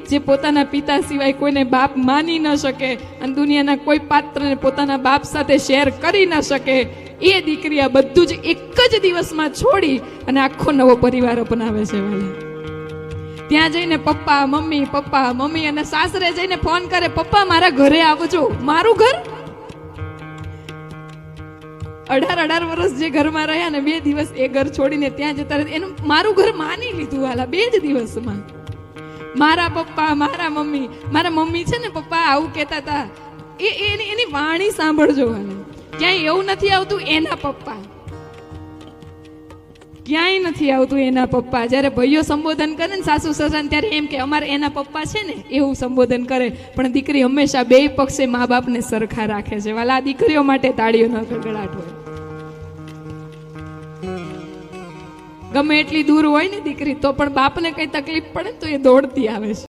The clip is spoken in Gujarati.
જે પોતાના પિતા સિવાય કોઈને બાપ માની ન શકે અને દુનિયાના કોઈ પાત્રને પોતાના બાપ સાથે શેર કરી ન શકે, એ દીકરી આ બધું જ એક જ દિવસમાં છોડી અને આખો નવો પરિવાર અપનાવે છે વાલા. ત્યાં જઈને પપ્પા મમ્મી અને સાસરે જઈને ફોન કરે, પપ્પા મારા ઘરે આવજો. મારું ઘર? 18 વર્ષ જે ઘરમાં રહ્યા ને 2 દિવસ એ ઘર છોડીને ત્યાં જતા રહ્યા, એનું મારું ઘર માની લીધું વાલા 2 જ દિવસમાં. મારા પપ્પા મારા મમ્મી છે ને પપ્પા આવું કહેતા હતા, એની વાણી સાંભળજો વાલા. ક્યાંય એવું નથી આવતું એના પપ્પા, ક્યાંય નથી આવતું એના પપ્પા. જ્યારે ભાઈઓ સંબોધન કરે ને સાસુ સસરાને, ત્યારે એમ કે અમારે એના પપ્પા છે ને, એવું સંબોધન કરે. પણ દીકરી હંમેશા 2 પક્ષે મા બાપને સરખા રાખે છે વાલા. દીકરીઓ માટે તાળીઓનો ગડગડાટ હોય. ગમે એટલી દૂર હોય ને દીકરી, તો પણ બાપને કઈ તકલીફ પડે તો એ દોડતી આવે છે.